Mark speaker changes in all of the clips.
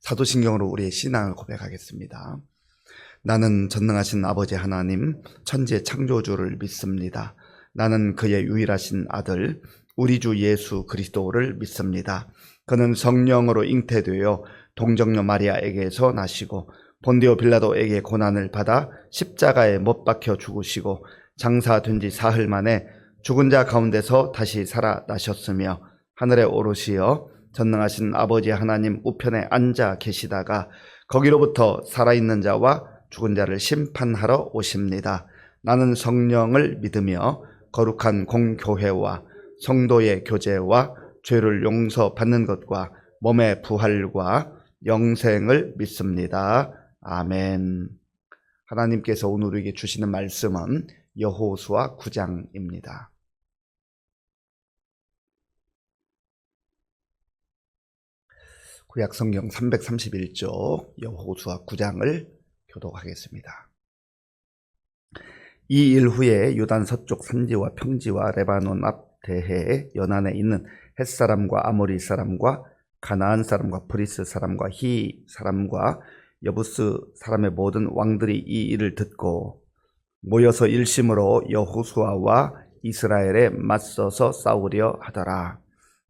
Speaker 1: 사도신경으로 우리의 신앙을 고백하겠습니다. 나는 전능하신 아버지 하나님, 천지의 창조주를 믿습니다. 나는 그의 유일하신 아들, 우리 주 예수 그리스도를 믿습니다. 그는 성령으로 잉태되어 동정녀 마리아에게서 나시고 본디오 빌라도에게 고난을 받아 십자가에 못 박혀 죽으시고 장사된 지 사흘 만에 죽은 자 가운데서 다시 살아나셨으며 하늘에 오르시어 전능하신 아버지 하나님 우편에 앉아 계시다가 거기로부터 살아있는 자와 죽은 자를 심판하러 오십니다. 나는 성령을 믿으며 거룩한 공교회와 성도의 교제와 죄를 용서받는 것과 몸의 부활과 영생을 믿습니다. 아멘. 하나님께서 오늘 우리에게 주시는 말씀은 여호수아 9장입니다. 구약성경 331쪽 여호수아 9장을 교독하겠습니다. 이 일 후에 요단 서쪽 산지와 평지와 레바논 앞 대해에 연안에 있는 헷사람과 아모리 사람과 가나안 사람과 브리스 사람과 히 사람과 여부스 사람의 모든 왕들이 이 일을 듣고 모여서 일심으로 여호수아와 이스라엘에 맞서서 싸우려 하더라.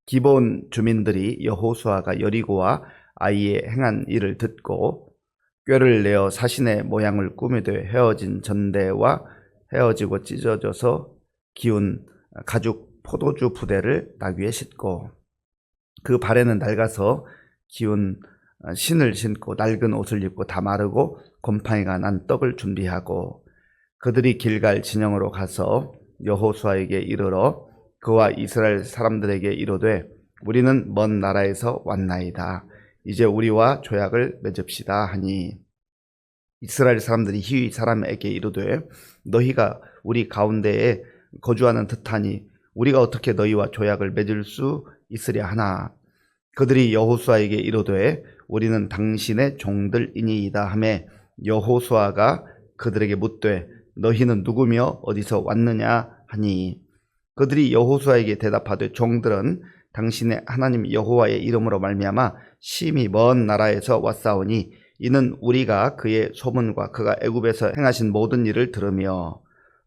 Speaker 1: 기본 주민들이 여호수아가 여리고와 아이에 행한 일을 듣고 꾀를 내어 사신의 모양을 꾸미되 헤어진 전대와 헤어지고 찢어져서 기운 가죽 포도주 부대를 나귀에 싣고 그 발에는 낡아서 기운 신을 신고 낡은 옷을 입고 다 마르고 곰팡이가 난 떡을 준비하고 그들이 길갈 진영으로 가서 여호수아에게 이르러 그와 이스라엘 사람들에게 이르되 우리는 먼 나라에서 왔나이다. 이제 우리와 조약을 맺읍시다 하니 이스라엘 사람들이 히 사람에게 이르되 너희가 우리 가운데에 거주하는 듯하니 우리가 어떻게 너희와 조약을 맺을 수 있으랴 하나. 그들이 여호수아에게 이르되 우리는 당신의 종들이니이다 하매 여호수아가 그들에게 묻되 너희는 누구며 어디서 왔느냐 하니 그들이 여호수아에게 대답하되 종들은 당신의 하나님 여호와의 이름으로 말미암아 심히 먼 나라에서 왔사오니 이는 우리가 그의 소문과 그가 애굽에서 행하신 모든 일을 들으며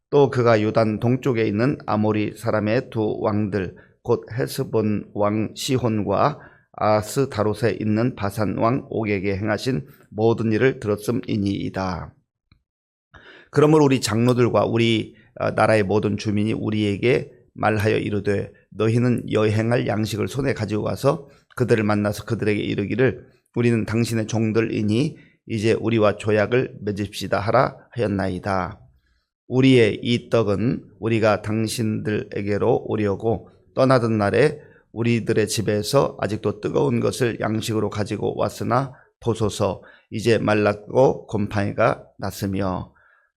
Speaker 1: 또 그가 요단 동쪽에 있는 아모리 사람의 두 왕들 곧 헤스본 왕 시혼과 아스다롯에 있는 바산 왕 옥에게 행하신 모든 일을 들었음이니이다. 그러므로 우리 장로들과 우리 나라의 모든 주민이 우리에게 말하여 이르되 너희는 여행할 양식을 손에 가지고 가서 그들을 만나서 그들에게 이르기를 우리는 당신의 종들이니 이제 우리와 조약을 맺읍시다 하라 하였나이다. 우리의 이 떡은 우리가 당신들에게로 오려고 떠나던 날에 우리들의 집에서 아직도 뜨거운 것을 양식으로 가지고 왔으나 보소서 이제 말랐고 곰팡이가 났으며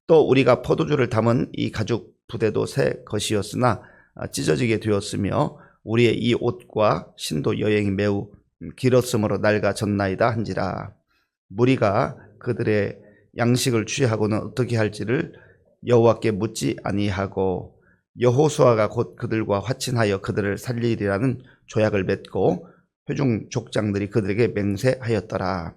Speaker 1: 또 우리가 포도주를 담은 이 가죽 부대도 새 것이었으나 찢어지게 되었으며 우리의 이 옷과 신도 여행이 매우 길었으므로 낡아졌나이다 한지라. 무리가 그들의 양식을 취하고는 어떻게 할지를 여호와께 묻지 아니하고 여호수아가 곧 그들과 화친하여 그들을 살리리라는 조약을 맺고 회중 족장들이 그들에게 맹세하였더라.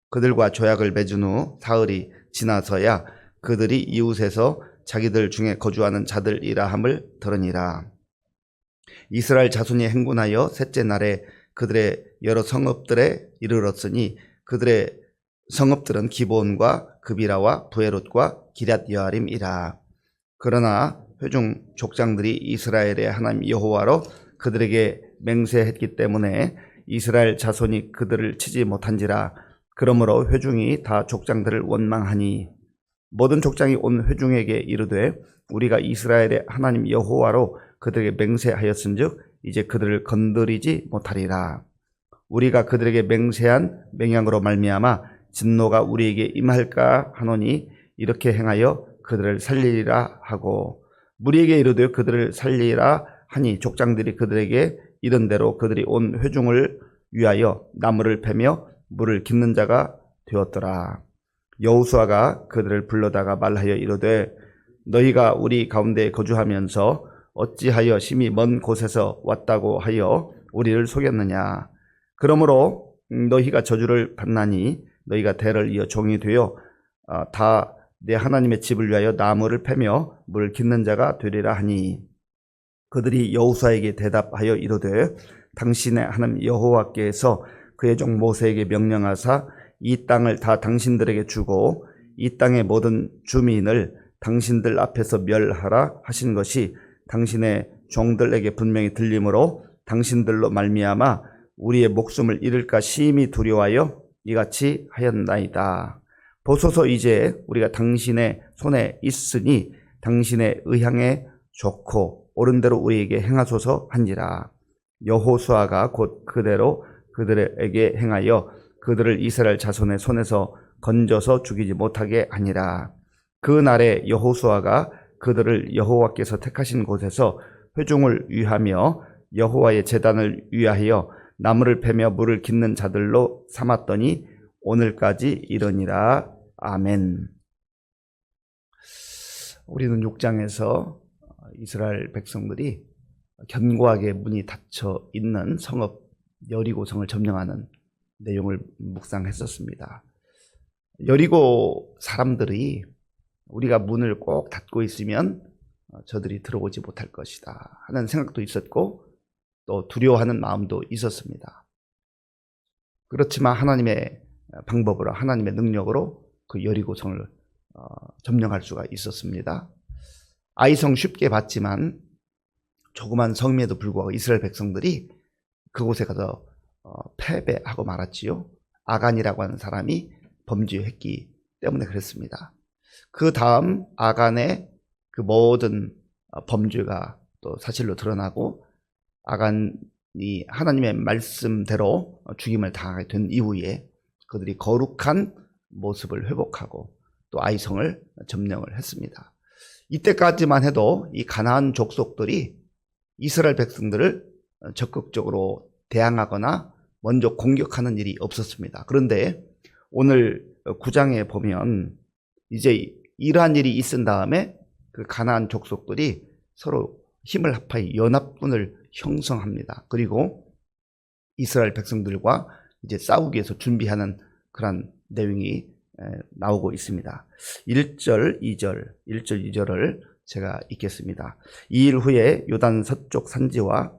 Speaker 1: 그들과 조약을 맺은 후 사흘이 지나서야 그들이 이웃에서 자기들 중에 거주하는 자들이라 함을 들으니라. 이스라엘 자손이 행군하여 셋째 날에 그들의 여러 성읍들에 이르렀으니 그들의 성읍들은 기브온과 그비라와 부에롯과 기럇 여아림이라. 그러나 회중 족장들이 이스라엘의 하나님 여호와로 그들에게 맹세했기 때문에 이스라엘 자손이 그들을 치지 못한지라. 그러므로 회중이 다 족장들을 원망하니 모든 족장이 온 회중에게 이르되 우리가 이스라엘의 하나님 여호와로 그들에게 맹세하였은즉 이제 그들을 건드리지 못하리라. 우리가 그들에게 맹세한 맹약으로 말미암아 진노가 우리에게 임할까 하노니 이렇게 행하여 그들을 살리리라 하고 무리에게 이르되 그들을 살리라 하니 족장들이 그들에게 이른 대로 그들이 온 회중을 위하여 나무를 패며 물을 깃는 자가 되었더라. 여호수아가 그들을 불러다가 말하여 이르되 너희가 우리 가운데 거주하면서 어찌하여 심히 먼 곳에서 왔다고 하여 우리를 속였느냐. 그러므로 너희가 저주를 받나니 너희가 대를 이어 종이 되어 다 내 하나님의 집을 위하여 나무를 패며 물을 깃는 자가 되리라 하니 그들이 여호수아에게 대답하여 이르되 당신의 하나님 여호와께서 그의 종 모세에게 명령하사 이 땅을 다 당신들에게 주고 이 땅의 모든 주민을 당신들 앞에서 멸하라 하신 것이 당신의 종들에게 분명히 들리므로 당신들로 말미암아 우리의 목숨을 잃을까 심히 두려워하여 이같이 하였나이다. 보소서 이제 우리가 당신의 손에 있으니 당신의 의향에 좋고 옳은 대로 우리에게 행하소서 한지라. 여호수아가 곧 그대로 그들에게 행하여 그들을 이스라엘 자손의 손에서 건져서 죽이지 못하게 하니라. 그 날에 여호수아가 그들을 여호와께서 택하신 곳에서 회중을 위하며 여호와의 제단을 위하여 나무를 패며 물을 깃는 자들로 삼았더니 오늘까지 이르니라. 아멘. 우리는 6장에서 이스라엘 백성들이 견고하게 문이 닫혀 있는 성읍 여리고성을 점령하는 내용을 묵상했었습니다. 여리고 사람들이 우리가 문을 꼭 닫고 있으면 저들이 들어오지 못할 것이다 하는 생각도 있었고 또 두려워하는 마음도 있었습니다. 그렇지만 하나님의 방법으로 하나님의 능력으로 그 여리고성을 점령할 수가 있었습니다. 아이성 쉽게 봤지만 조그만 성임에도 불구하고 이스라엘 백성들이 그곳에 가서 패배하고 말았지요. 아간이라고 하는 사람이 범죄했기 때문에 그랬습니다. 그 다음 아간의 그 모든 범죄가 또 사실로 드러나고 아간이 하나님의 말씀대로 죽임을 당하게 된 이후에 그들이 거룩한 모습을 회복하고 또 아이성을 점령을 했습니다. 이때까지만 해도 이 가나안 족속들이 이스라엘 백성들을 적극적으로 대항하거나 먼저 공격하는 일이 없었습니다. 그런데 오늘 9장에 보면 이제 이러한 일이 있은 다음에 그 가나안 족속들이 서로 힘을 합하여 연합군을 형성합니다. 그리고 이스라엘 백성들과 이제 싸우기 위해서 준비하는 그런 내용이 나오고 있습니다. 1절, 2절을 제가 읽겠습니다. 2일 후에 요단 서쪽 산지와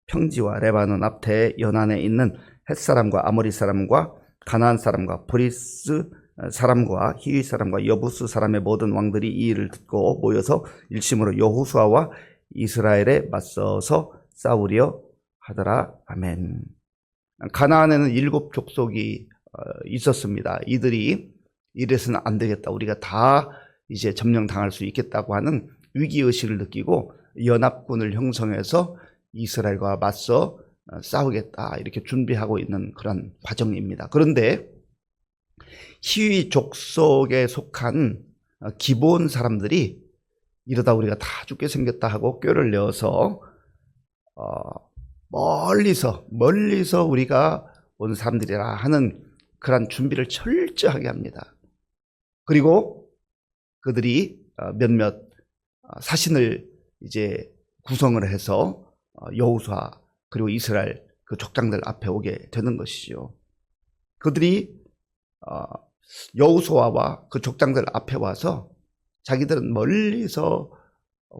Speaker 1: 평지와 레바논 앞 대 연안에 있는 헷사람과 아모리 사람과 가나안 사람과 브리스 사람과 히위 사람과 여부스 사람의 모든 왕들이 이 일을 듣고 모여서 일심으로 여호수아와 이스라엘에 맞서서 싸우려 하더라. 아멘. 가나안에는 7 족속이 있었습니다. 이들이 이래서는 안 되겠다. 우리가 다 이제 점령당할 수 있겠다고 하는 위기의식을 느끼고 연합군을 형성해서 이스라엘과 맞서 싸우겠다. 이렇게 준비하고 있는 그런 과정입니다. 그런데 히위 족속에 속한 기본 사람들이 이러다 우리가 다 죽게 생겼다 하고 꾀를 내어서 멀리서 우리가 온 사람들이라 하는 그런 준비를 철저하게 합니다. 그리고 그들이 몇몇 사신을 이제 구성을 해서 여호수아 그리고 이스라엘 그 족장들 앞에 오게 되는 것이죠. 그들이 여호수아와 그 족장들 앞에 와서 자기들은 멀리서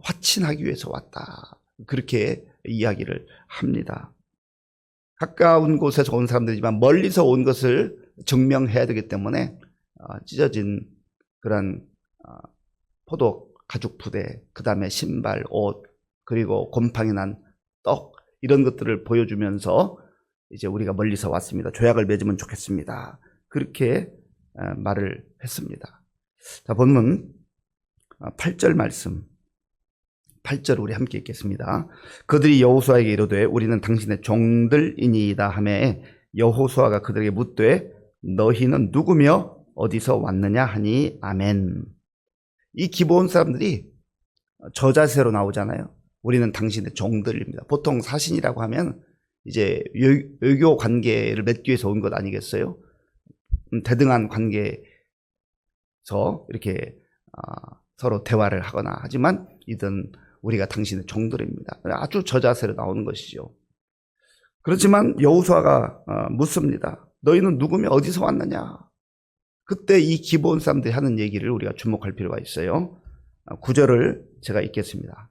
Speaker 1: 화친하기 위해서 왔다. 그렇게 이야기를 합니다. 가까운 곳에서 온 사람들이지만 멀리서 온 것을 증명해야 되기 때문에 찢어진 그런 포도 가죽 부대, 그 다음에 신발, 옷, 그리고 곰팡이 난 떡 이런 것들을 보여주면서 이제 우리가 멀리서 왔습니다. 조약을 맺으면 좋겠습니다. 그렇게 말을 했습니다. 자, 본문 8절 말씀, 8절 우리 함께 읽겠습니다. 그들이 여호수아에게 이르되 우리는 당신의 종들이니이다 하매 여호수아가 그들에게 묻되 너희는 누구며 어디서 왔느냐 하니 아멘. 이 기본 사람들이 저 자세로 나오잖아요. 우리는 당신의 종들입니다. 보통 사신이라고 하면 이제 외교 관계를 맺기 위해서 온 것 아니겠어요? 대등한 관계에서 이렇게 서로 대화를 하거나 하지만 이든 우리가 당신의 종들입니다. 아주 저 자세로 나오는 것이죠. 그렇지만 여호수아가 묻습니다. 너희는 누구며 어디서 왔느냐? 그때 이 기브온 사람들이 하는 얘기를 우리가 주목할 필요가 있어요. 9절을 제가 읽겠습니다.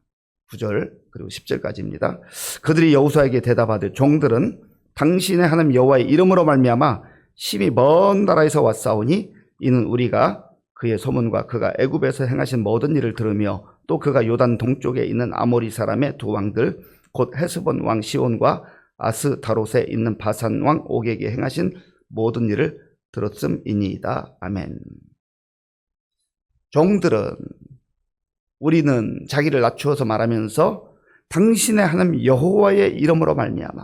Speaker 1: 9절 그리고 10절까지입니다. 그들이 여호수아에게 대답하되 종들은 당신의 하나님 여호와의 이름으로 말미암아 심히 먼 나라에서 왔사오니 이는 우리가 그의 소문과 그가 애굽에서 행하신 모든 일을 들으며 또 그가 요단 동쪽에 있는 아모리 사람의 두 왕들 곧 헤스본 왕 시온과 아스다롯에 있는 바산 왕 옥에게 행하신 모든 일을 들었음이니이다. 아멘. 종들은 우리는 자기를 낮추어서 말하면서 당신의 하나님 여호와의 이름으로 말미암아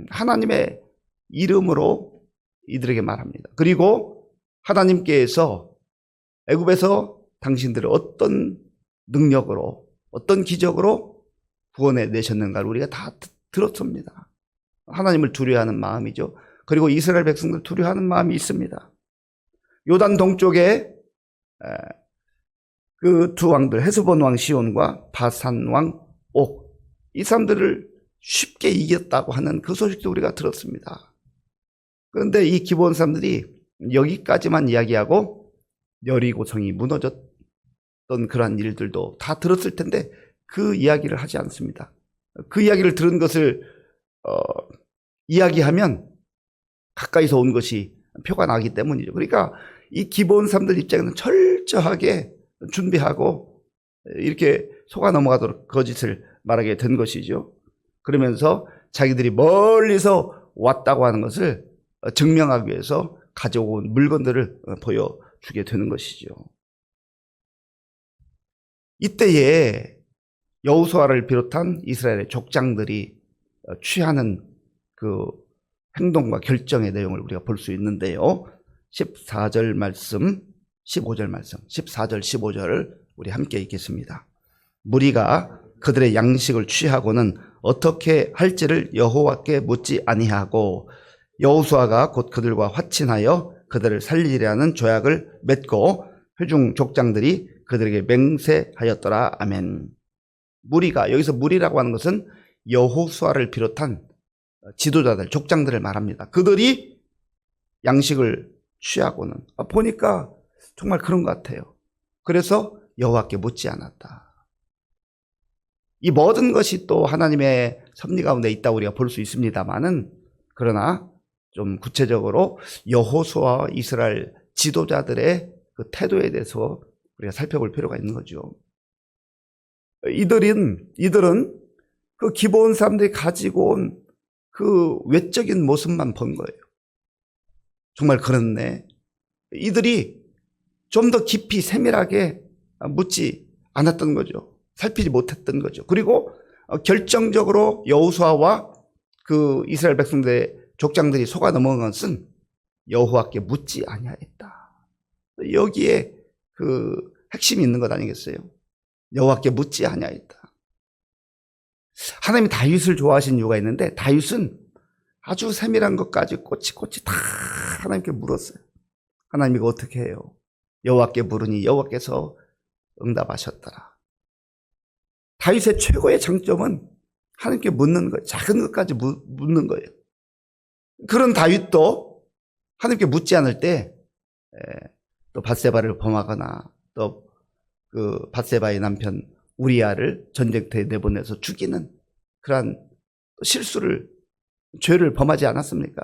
Speaker 1: 하나님의 이름으로 이들에게 말합니다. 그리고 하나님께서 애굽에서 당신들을 어떤 능력으로 어떤 기적으로 구원해 내셨는가를 우리가 다 들었습니다. 하나님을 두려워하는 마음이죠. 그리고 이스라엘 백성들 두려워하는 마음이 있습니다. 요단 동쪽에 그 두 왕들 헤스본 왕 시온과 바산 왕 옥, 이 사람들을 쉽게 이겼다고 하는 그 소식도 우리가 들었습니다. 그런데 이 기브온 사람들이 여기까지만 이야기하고 여리고성이 무너졌던 그러한 일들도 다 들었을 텐데 그 이야기를 하지 않습니다. 그 이야기를 들은 것을 이야기하면 가까이서 온 것이 표가 나기 때문이죠. 그러니까 이 기브온 사람들 입장에는 철저하게 준비하고 이렇게 속아 넘어가도록 거짓을 말하게 된 것이죠. 그러면서 자기들이 멀리서 왔다고 하는 것을 증명하기 위해서 가져온 물건들을 보여주게 되는 것이죠. 이때에 여호수아를 비롯한 이스라엘의 족장들이 취하는 그 행동과 결정의 내용을 우리가 볼 수 있는데요. 14절 말씀, 15절 말씀, 14절, 15절을 우리 함께 읽겠습니다. 무리가 그들의 양식을 취하고는 어떻게 할지를 여호와께 묻지 아니하고 여호수아가 곧 그들과 화친하여 그들을 살리려는 조약을 맺고 회중 족장들이 그들에게 맹세하였더라. 아멘. 무리가, 여기서 무리라고 하는 것은 여호수아를 비롯한 지도자들, 족장들을 말합니다. 그들이 양식을 취하고는 보니까 정말 그런 것 같아요. 그래서 여호와께 묻지 않았다. 이 모든 것이 또 하나님의 섭리 가운데 있다고 우리가 볼 수 있습니다만은, 그러나 좀 구체적으로 여호수아와 이스라엘 지도자들의 그 태도에 대해서 우리가 살펴볼 필요가 있는 거죠. 이들은 그 기브온 사람들이 가지고 온 그 외적인 모습만 본 거예요. 정말 그렇네. 이들이 좀 더 깊이 세밀하게 묻지 않았던 거죠. 살피지 못했던 거죠. 그리고 결정적으로 여호수아와 그 이스라엘 백성들의 족장들이 속아 넘어간 것은 여호와께 묻지 아니하였다. 여기에 그 핵심이 있는 것 아니겠어요? 여호와께 묻지 아니하였다. 하나님이 다윗을 좋아하신 이유가 있는데, 다윗은 아주 세밀한 것까지 꼬치꼬치 다 하나님께 물었어요. 하나님 이거 어떻게 해요? 여호와께 물으니 여호와께서 응답하셨더라. 다윗의 최고의 장점은 하나님께 묻는 거예요. 작은 것까지 묻는 거예요. 그런 다윗도 하나님께 묻지 않을 때 또 밧세바를 범하거나 또 그 밧세바의 남편 우리아를 전쟁터에 내보내서 죽이는 그러한 실수를, 죄를 범하지 않았습니까?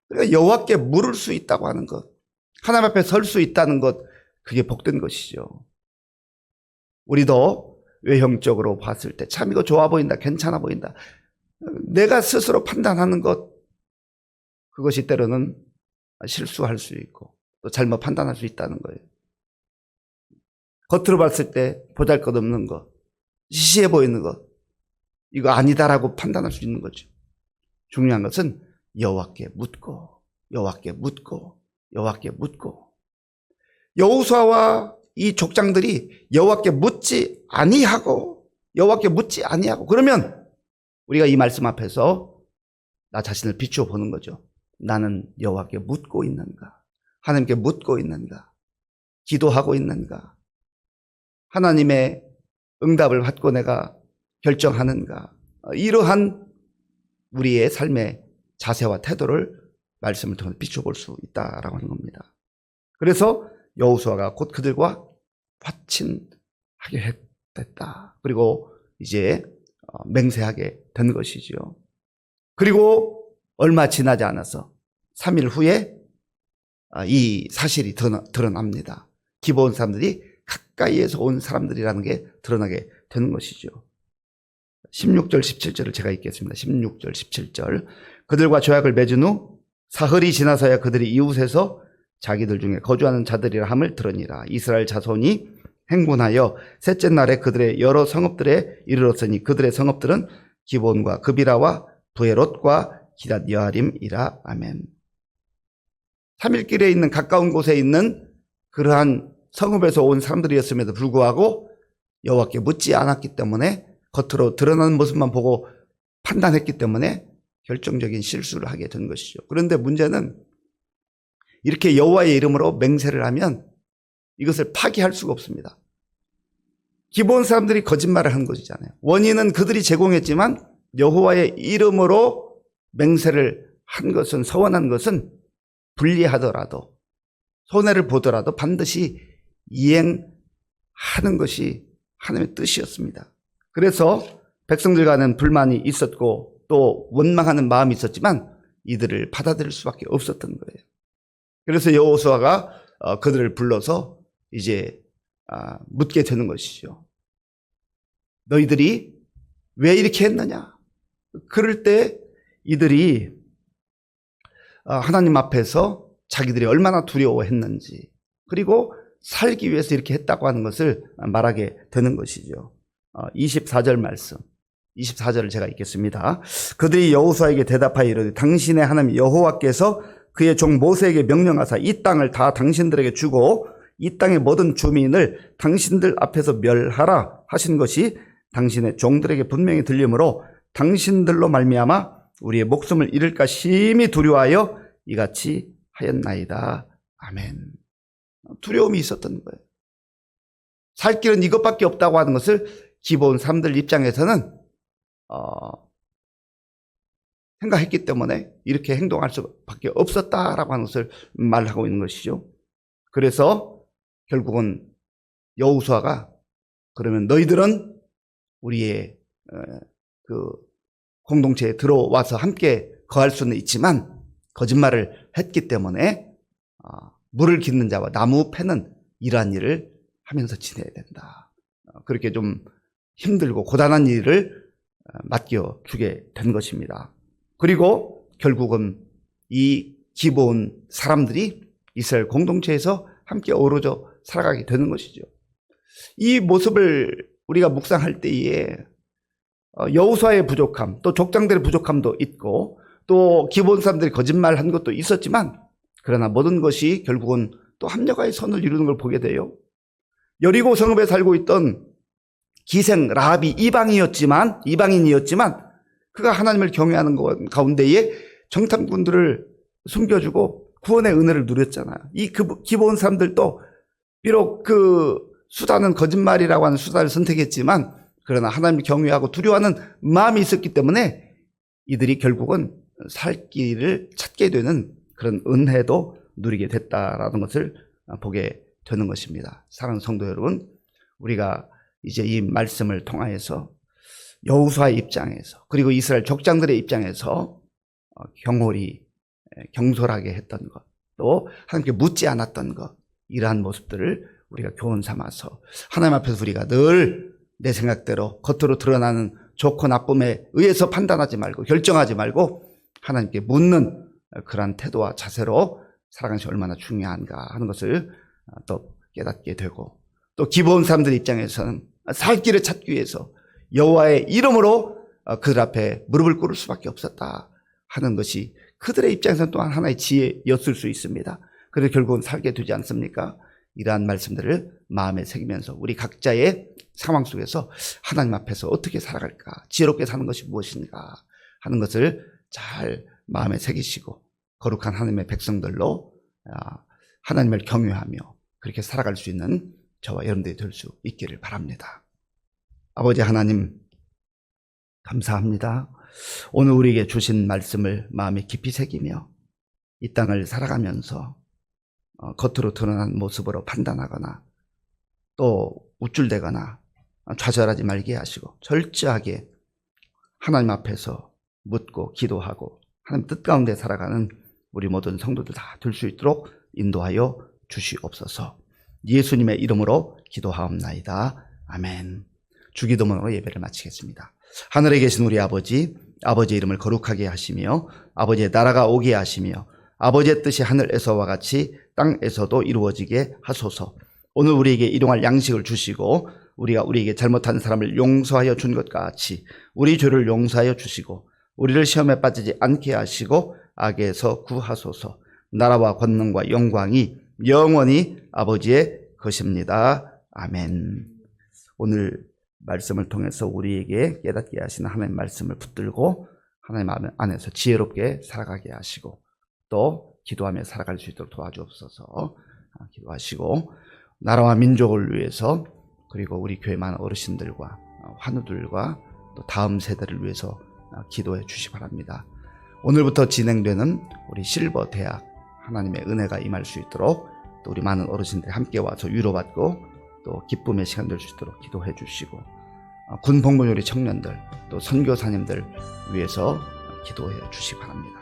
Speaker 1: 그러니까 여호와께 물을 수 있다고 하는 것, 하나님 앞에 설 수 있다는 것, 그게 복된 것이죠. 우리도 외형적으로 봤을 때 참 이거 좋아 보인다, 괜찮아 보인다, 내가 스스로 판단하는 것, 그것이 때로는 실수할 수 있고 또 잘못 판단할 수 있다는 거예요. 겉으로 봤을 때 보잘것없는 것, 시시해 보이는 것, 이거 아니다라고 판단할 수 있는 거죠. 중요한 것은 여호와께 묻고 여호와께 묻고 여호와께 묻고, 여호수아와 이 족장들이 여호와께 묻지 아니하고 그러면 우리가 이 말씀 앞에서 나 자신을 비추어 보는 거죠. 나는 여호와께 묻고 있는가? 하나님께 묻고 있는가? 기도하고 있는가? 하나님의 응답을 받고 내가 결정하는가? 이러한 우리의 삶의 자세와 태도를 말씀을 통해 비춰볼 수 있다라고 하는 겁니다. 그래서 여호수아가 곧 그들과 화친하게 됐다. 그리고 이제 맹세하게 된 것이죠. 그리고 얼마 지나지 않아서 3일 후에 이 사실이 드러납니다. 기브온 사람들이 가까이에서 온 사람들이라는 게 드러나게 되는 것이죠. 16절 17절을 제가 읽겠습니다. 16절 17절 그들과 조약을 맺은 후 사흘이 지나서야 그들이 이웃에서 자기들 중에 거주하는 자들이라 함을 들으니라. 이스라엘 자손이 행군하여 셋째 날에 그들의 여러 성읍들에 이르렀으니 그들의 성읍들은 기브온과 그비라와 부에롯과 기랏 여아림이라. 아멘. 3일길에 있는 가까운 곳에 있는 그러한 성읍에서 온 사람들이었음에도 불구하고 여호와께 묻지 않았기 때문에 겉으로 드러나는 모습만 보고 판단했기 때문에 결정적인 실수를 하게 된 것이죠. 그런데 문제는 이렇게 여호와의 이름으로 맹세를 하면 이것을 파기할 수가 없습니다. 기브온 사람들이 거짓말을 한 것이잖아요. 원인은 그들이 제공했지만 여호와의 이름으로 맹세를 한 것은, 서원한 것은 불리하더라도 손해를 보더라도 반드시 이행하는 것이 하나님의 뜻이었습니다. 그래서 백성들과는 불만이 있었고 또 원망하는 마음이 있었지만 이들을 받아들일 수밖에 없었던 거예요. 그래서 여호수아가 그들을 불러서 이제 묻게 되는 것이죠. 너희들이 왜 이렇게 했느냐? 그럴 때 이들이 하나님 앞에서 자기들이 얼마나 두려워했는지, 그리고 살기 위해서 이렇게 했다고 하는 것을 말하게 되는 것이죠. 24절 말씀, 24절을 제가 읽겠습니다. 그들이 여호수아에게 대답하여 이르되 당신의 하나님 여호와께서 그의 종 모세에게 명령하사 이 땅을 다 당신들에게 주고 이 땅의 모든 주민을 당신들 앞에서 멸하라 하신 것이 당신의 종들에게 분명히 들리므로 당신들로 말미암아 우리의 목숨을 잃을까 심히 두려워하여 이같이 하였나이다. 아멘. 두려움이 있었던 거예요. 살 길은 이것밖에 없다고 하는 것을 기브온 사람들 입장에서는 생각했기 때문에 이렇게 행동할 수밖에 없었다라고 하는 것을 말하고 있는 것이죠. 그래서 결국은 여호수아가 그러면 너희들은 우리의 그 공동체에 들어와서 함께 거할 수는 있지만 거짓말을 했기 때문에 물을 깃는 자와 나무 패는 이러한 일을 하면서 지내야 된다. 그렇게 좀 힘들고 고단한 일을 맡겨주게 된 것입니다. 그리고 결국은 이 기브온 사람들이 이스라엘 공동체에서 함께 어우러져 살아가게 되는 것이죠. 이 모습을 우리가 묵상할 때에 여호수아의 부족함, 또 족장들의 부족함도 있고 또 기브온 사람들이 거짓말한 것도 있었지만 그러나 모든 것이 결국은 또 합력하여 선을 이루는 걸 보게 돼요. 여리고 성읍에 살고 있던 기생 라합이 이방인이었지만 그가 하나님을 경외하는 것 가운데에 정탐꾼들을 숨겨주고 구원의 은혜를 누렸잖아요. 이 기브온 사람들도 비록 그 수단은 거짓말이라고 하는 수단을 선택했지만 그러나 하나님을 경외하고 두려워하는 마음이 있었기 때문에 이들이 결국은 살 길을 찾게 되는 그런 은혜도 누리게 됐다라는 것을 보게 되는 것입니다. 사랑하는 성도 여러분, 우리가 이제 이 말씀을 통하여서 여호수아의 입장에서 그리고 이스라엘 족장들의 입장에서 경홀히 경솔하게 했던 것, 또 하나님께 묻지 않았던 것, 이러한 모습들을 우리가 교훈 삼아서 하나님 앞에서 우리가 늘 내 생각대로 겉으로 드러나는 좋고 나쁨에 의해서 판단하지 말고 결정하지 말고 하나님께 묻는 그러한 태도와 자세로 살아가는 것이 얼마나 중요한가 하는 것을 또 깨닫게 되고, 또 기브온 사람들 입장에서는 살 길을 찾기 위해서 여호와의 이름으로 그들 앞에 무릎을 꿇을 수밖에 없었다 하는 것이 그들의 입장에서는 또한 하나의 지혜였을 수 있습니다. 그래서 결국은 살게 되지 않습니까? 이러한 말씀들을 마음에 새기면서 우리 각자의 상황 속에서 하나님 앞에서 어떻게 살아갈까, 지혜롭게 사는 것이 무엇인가 하는 것을 잘 마음에 새기시고 거룩한 하나님의 백성들로 하나님을 경외하며 그렇게 살아갈 수 있는 저와 여러분들이 될 수 있기를 바랍니다. 아버지 하나님, 감사합니다. 오늘 우리에게 주신 말씀을 마음에 깊이 새기며 이 땅을 살아가면서 겉으로 드러난 모습으로 판단하거나 또 우쭐대거나 좌절하지 말게 하시고 철저하게 하나님 앞에서 묻고 기도하고 하나님 뜻 가운데 살아가는 우리 모든 성도들 다 될 수 있도록 인도하여 주시옵소서. 예수님의 이름으로 기도하옵나이다. 아멘. 주기도문으로 예배를 마치겠습니다. 하늘에 계신 우리 아버지, 아버지의 이름을 거룩하게 하시며 아버지의 나라가 오게 하시며 아버지의 뜻이 하늘에서와 같이 땅에서도 이루어지게 하소서. 오늘 우리에게 일용할 양식을 주시고 우리가 우리에게 잘못한 사람을 용서하여 준 것 같이 우리 죄를 용서하여 주시고 우리를 시험에 빠지지 않게 하시고 악에서 구하소서. 나라와 권능과 영광이 영원히 아버지의 것입니다. 아멘. 오늘 말씀을 통해서 우리에게 깨닫게 하시는 하나님 말씀을 붙들고 하나님 안에서 지혜롭게 살아가게 하시고 또 기도하며 살아갈 수 있도록 도와주옵소서. 기도하시고 나라와 민족을 위해서 그리고 우리 교회 많은 어르신들과 환우들과 또 다음 세대를 위해서 기도해 주시 바랍니다. 오늘부터 진행되는 우리 실버 대학 하나님의 은혜가 임할 수 있도록 또 우리 많은 어르신들이 함께 와서 위로받고 또 기쁨의 시간 될 수 있도록 기도해 주시고 군 복무요리 청년들 또 선교사님들 위해서 기도해 주시 바랍니다.